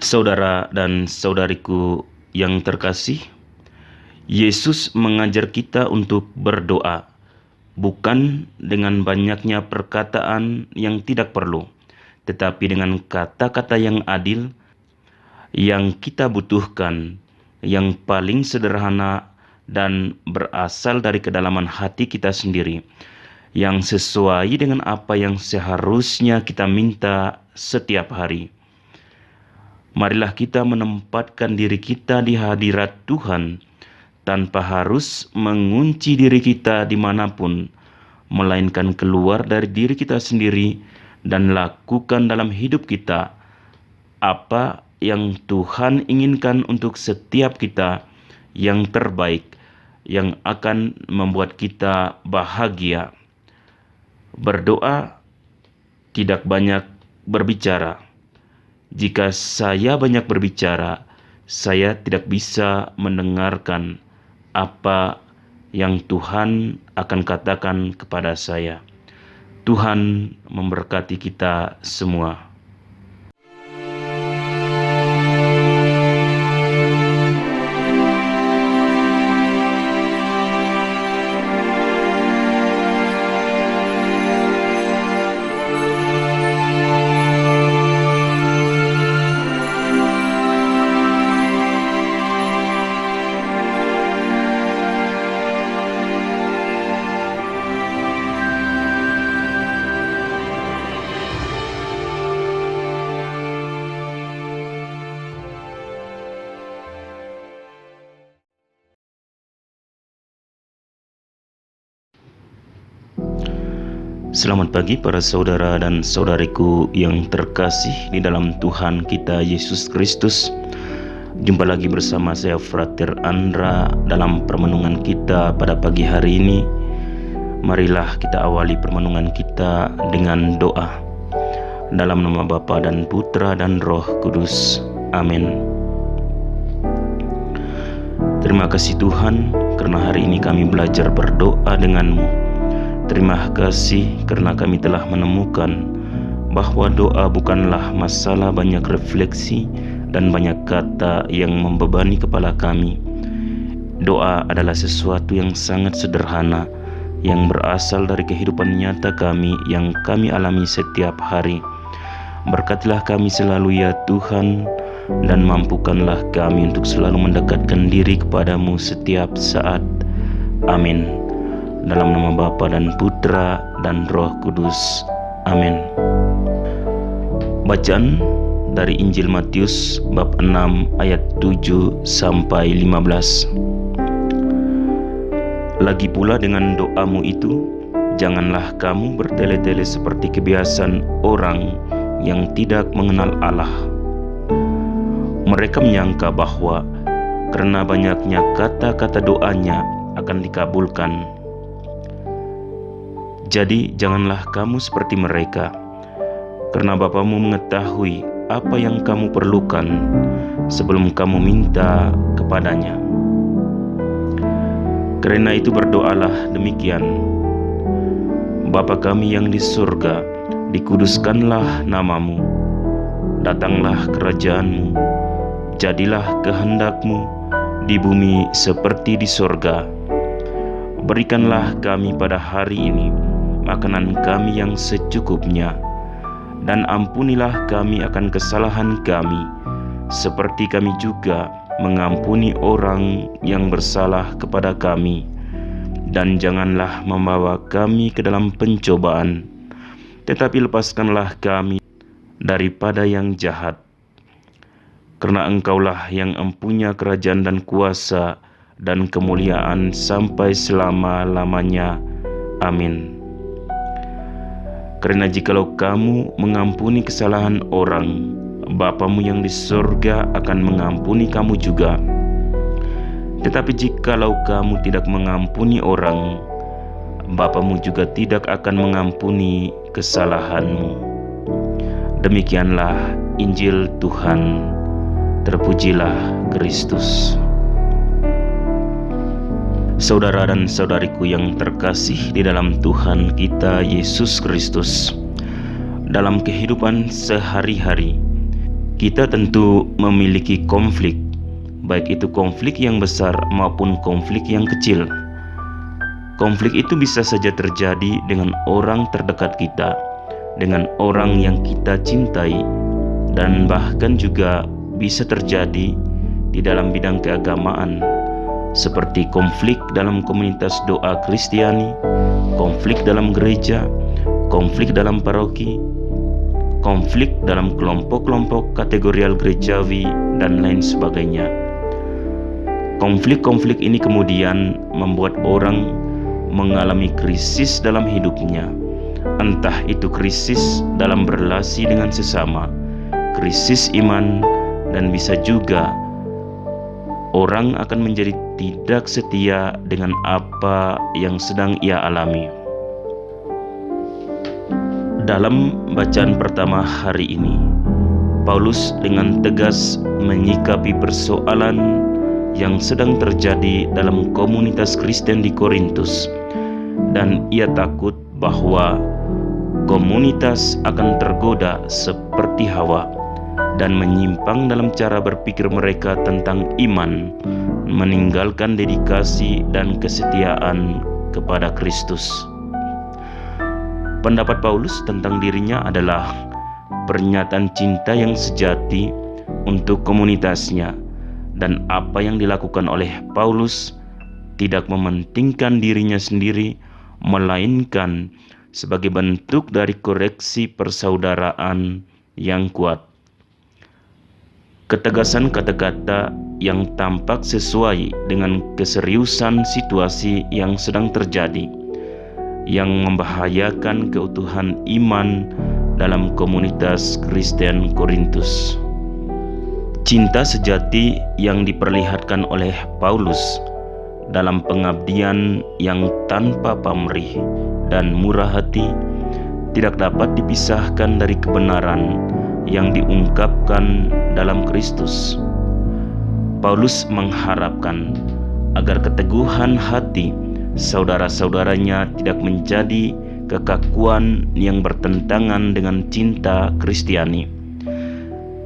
Saudara dan saudariku yang terkasih, Yesus mengajar kita untuk berdoa, bukan dengan banyaknya perkataan yang tidak perlu, tetapi dengan kata-kata yang adil yang kita butuhkan, yang paling sederhana dan berasal dari kedalaman hati kita sendiri, yang sesuai dengan apa yang seharusnya kita minta setiap hari. Marilah kita menempatkan diri kita di hadirat Tuhan tanpa harus mengunci diri kita dimanapun, melainkan keluar dari diri kita sendiri dan lakukan dalam hidup kita apa yang Tuhan inginkan untuk setiap kita, yang terbaik, yang akan membuat kita bahagia. Berdoa, tidak banyak berbicara. Jika saya banyak berbicara, saya tidak bisa mendengarkan apa yang Tuhan akan katakan kepada saya. Tuhan memberkati kita semua. Selamat pagi para saudara dan saudariku yang terkasih di dalam Tuhan kita Yesus Kristus. Jumpa lagi bersama saya Frater Andra dalam permenungan kita pada pagi hari ini. Marilah kita awali permenungan kita dengan doa. Dalam nama Bapa dan Putra dan Roh Kudus. Amin. Terima kasih Tuhan karena hari ini kami belajar berdoa denganmu. Terima kasih karena kami telah menemukan bahwa doa bukanlah masalah banyak refleksi dan banyak kata yang membebani kepala kami. Doa adalah sesuatu yang sangat sederhana, yang berasal dari kehidupan nyata kami yang kami alami setiap hari. Berkatilah kami selalu ya Tuhan, dan mampukanlah kami untuk selalu mendekatkan diri kepadamu setiap saat. Amin. Dalam nama Bapa dan Putra dan Roh Kudus. Amin. Bacaan dari Injil Matius bab 6 ayat 7 sampai 15. Lagi pula dengan doamu itu, janganlah kamu bertele-tele seperti kebiasaan orang yang tidak mengenal Allah. Mereka menyangka bahwa karena banyaknya kata-kata doanya akan dikabulkan. Jadi janganlah kamu seperti mereka, karena Bapamu mengetahui apa yang kamu perlukan sebelum kamu minta kepadanya. Karena itu berdoalah demikian: Bapa kami yang di surga, dikuduskanlah namamu, datanglah kerajaanmu, jadilah kehendakmu di bumi seperti di surga. Berikanlah kami pada hari ini makanan kami yang secukupnya, dan ampunilah kami akan kesalahan kami, seperti kami juga mengampuni orang yang bersalah kepada kami. Dan janganlah membawa kami ke dalam pencobaan, tetapi lepaskanlah kami daripada yang jahat. Karena Engkaulah yang empunya kerajaan dan kuasa dan kemuliaan sampai selama-lamanya. Amin. Karena jikalau kamu mengampuni kesalahan orang, Bapamu yang di surga akan mengampuni kamu juga. Tetapi jikalau kamu tidak mengampuni orang, Bapamu juga tidak akan mengampuni kesalahanmu. Demikianlah Injil Tuhan. Terpujilah Kristus. Saudara dan saudariku yang terkasih di dalam Tuhan kita Yesus Kristus, dalam kehidupan sehari-hari Kita tentu memiliki konflik, baik itu konflik yang besar maupun konflik yang kecil. Konflik itu bisa saja terjadi dengan orang terdekat kita, dengan orang yang kita cintai, dan bahkan juga bisa terjadi di dalam bidang keagamaan, seperti konflik dalam komunitas doa Kristiani, konflik dalam gereja, konflik dalam paroki, konflik dalam kelompok-kelompok kategorial gerejawi, dan lain sebagainya. Konflik-konflik ini kemudian membuat orang mengalami krisis dalam hidupnya, entah itu krisis dalam berelasi dengan sesama, krisis iman, dan bisa juga orang akan menjadi tidak setia dengan apa yang sedang ia alami. Dalam bacaan pertama hari ini, Paulus dengan tegas menyikapi persoalan yang sedang terjadi dalam komunitas Kristen di Korintus, dan ia takut bahwa komunitas akan tergoda seperti Hawa dan menyimpang dalam cara berpikir mereka tentang iman, meninggalkan dedikasi dan kesetiaan kepada Kristus. Pendapat Paulus tentang dirinya adalah pernyataan cinta yang sejati untuk komunitasnya, dan apa yang dilakukan oleh Paulus tidak mementingkan dirinya sendiri, melainkan sebagai bentuk dari koreksi persaudaraan yang kuat. Ketegasan kata-kata yang tampak sesuai dengan keseriusan situasi yang sedang terjadi, yang membahayakan keutuhan iman dalam komunitas Kristen Korintus. Cinta sejati yang diperlihatkan oleh Paulus dalam pengabdian yang tanpa pamrih dan murah hati tidak dapat dipisahkan dari kebenaran yang diungkapkan dalam Kristus. Paulus mengharapkan agar keteguhan hati saudara-saudaranya tidak menjadi kekakuan yang bertentangan dengan cinta Kristiani.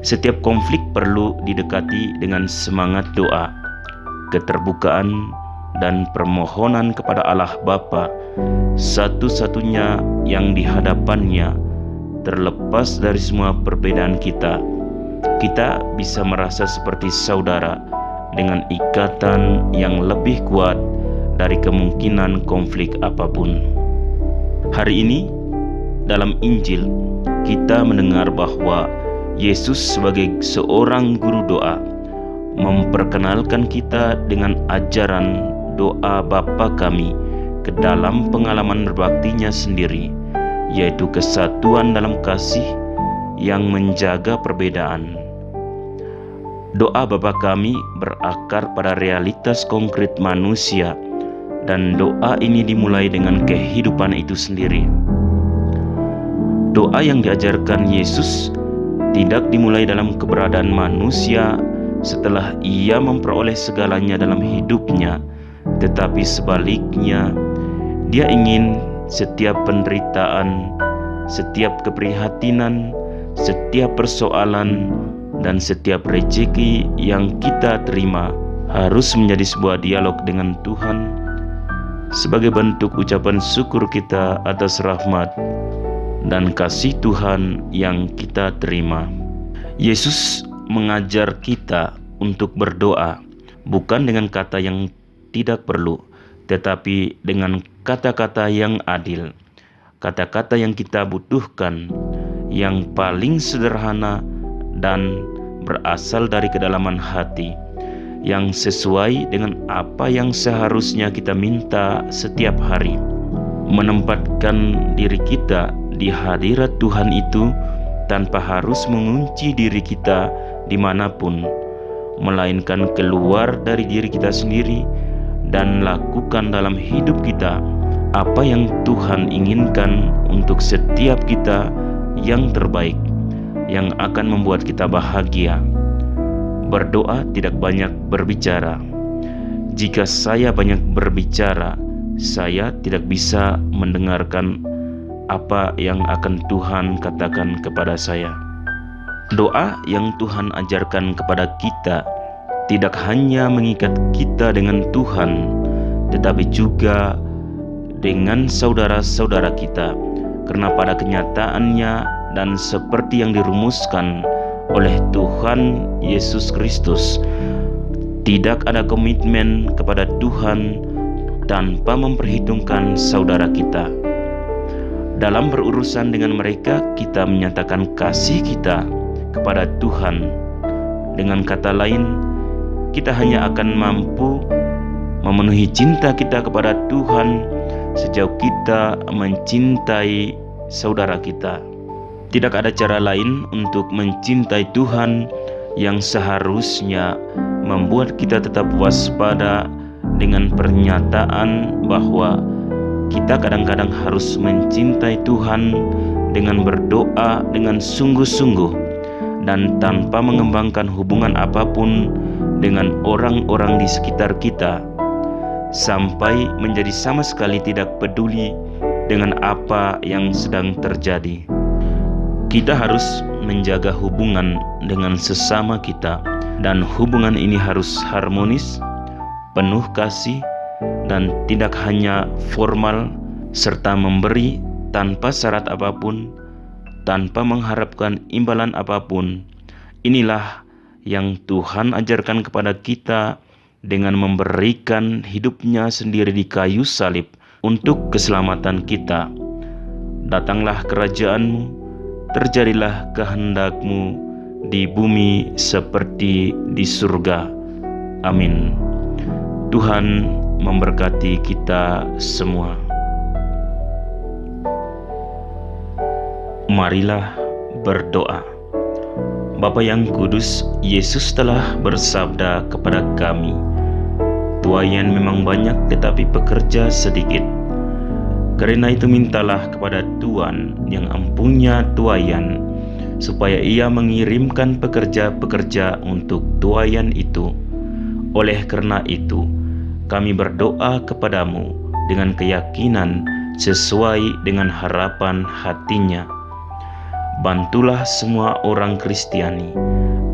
Setiap konflik perlu didekati dengan semangat doa, keterbukaan, dan permohonan kepada Allah Bapa, satu-satunya yang di hadapannya, terlepas dari semua perbedaan kita. Kita bisa merasa seperti saudara dengan ikatan yang lebih kuat dari kemungkinan konflik apapun. Hari ini dalam Injil kita mendengar bahwa Yesus sebagai seorang guru doa memperkenalkan kita dengan ajaran doa Bapa kami ke dalam pengalaman berbaktinya sendiri, yaitu kesatuan dalam kasih yang menjaga perbedaan. Doa Bapa kami berakar pada realitas konkret manusia, dan doa ini dimulai dengan kehidupan itu sendiri. Doa yang diajarkan Yesus tidak dimulai dalam keberadaan manusia setelah ia memperoleh segalanya dalam hidupnya, tetapi sebaliknya, dia ingin setiap penderitaan, setiap keprihatinan, setiap persoalan, dan setiap rezeki yang kita terima harus menjadi sebuah dialog dengan Tuhan sebagai bentuk ucapan syukur kita atas rahmat dan kasih Tuhan yang kita terima. Yesus mengajar kita untuk berdoa bukan dengan kata yang tidak perlu, tetapi dengan kata-kata yang adil, kata-kata yang kita butuhkan, yang paling sederhana dan berasal dari kedalaman hati, yang sesuai dengan apa yang seharusnya kita minta setiap hari. Menempatkan diri kita di hadirat Tuhan itu tanpa harus mengunci diri kita dimanapun, melainkan keluar dari diri kita sendiri dan lakukan dalam hidup kita apa yang Tuhan inginkan untuk setiap kita yang terbaik, yang akan membuat kita bahagia. Berdoa tidak banyak berbicara. Jika saya banyak berbicara, saya tidak bisa mendengarkan apa yang akan Tuhan katakan kepada saya. Doa yang Tuhan ajarkan kepada kita tidak hanya mengikat kita dengan Tuhan, tetapi juga dengan saudara-saudara kita. Karena pada kenyataannya dan seperti yang dirumuskan oleh Tuhan Yesus Kristus, tidak ada komitmen kepada Tuhan tanpa memperhitungkan saudara kita. Dalam berurusan dengan mereka, kita menyatakan kasih kita kepada Tuhan. Dengan kata lain, kita hanya akan mampu memenuhi cinta kita kepada Tuhan sejauh kita mencintai saudara kita. Tidak ada cara lain untuk mencintai Tuhan yang seharusnya membuat kita tetap waspada dengan pernyataan bahwa kita kadang-kadang harus mencintai Tuhan dengan berdoa dengan sungguh-sungguh dan tanpa mengembangkan hubungan apapun dengan orang-orang di sekitar kita, sampai menjadi sama sekali tidak peduli dengan apa yang sedang terjadi. Kita harus menjaga hubungan dengan sesama kita, dan hubungan ini harus harmonis, penuh kasih, dan tidak hanya formal, serta memberi tanpa syarat apapun, tanpa mengharapkan imbalan apapun. Inilah yang Tuhan ajarkan kepada kita dengan memberikan hidupnya sendiri di kayu salib untuk keselamatan kita. Datanglah kerajaan-Mu, terjadilah kehendak-Mu di bumi seperti di surga. Amin. Tuhan memberkati kita semua. Marilah berdoa. Bapa yang kudus, Yesus telah bersabda kepada kami, "Tuaian memang banyak tetapi pekerja sedikit. Karena itu mintalah kepada Tuhan yang empunya tuaian, supaya Ia mengirimkan pekerja-pekerja untuk tuaian itu. Oleh karena itu, kami berdoa kepadamu dengan keyakinan sesuai dengan harapan hatinya. Bantulah semua orang Kristiani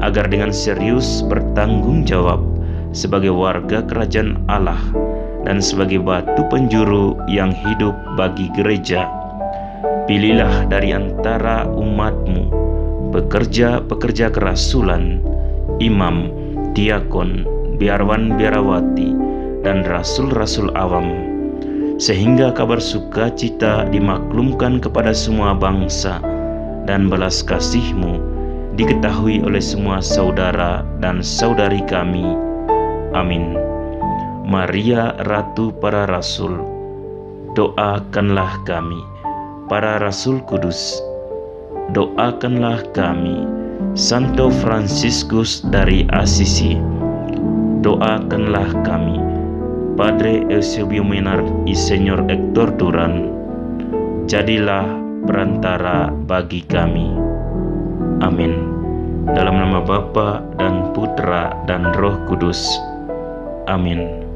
agar dengan serius bertanggung jawab sebagai warga kerajaan Allah dan sebagai batu penjuru yang hidup bagi gereja. Pilihlah dari antara umat-Mu pekerja-pekerja kerasulan, imam, diakon, biarawan-biarawati, dan rasul-rasul awam, sehingga kabar sukacita dimaklumkan kepada semua bangsa, dan belas kasih-Mu diketahui oleh semua saudara dan saudari kami. Amin. Maria, Ratu para Rasul, doakanlah kami. Para Rasul Kudus, doakanlah kami. Santo Fransiskus dari Assisi, doakanlah kami. Padre Eusebio Menar y Señor Hector Duran, jadilah perantara bagi kami. Amin. Dalam nama Bapa dan Putra dan Roh Kudus. Amin.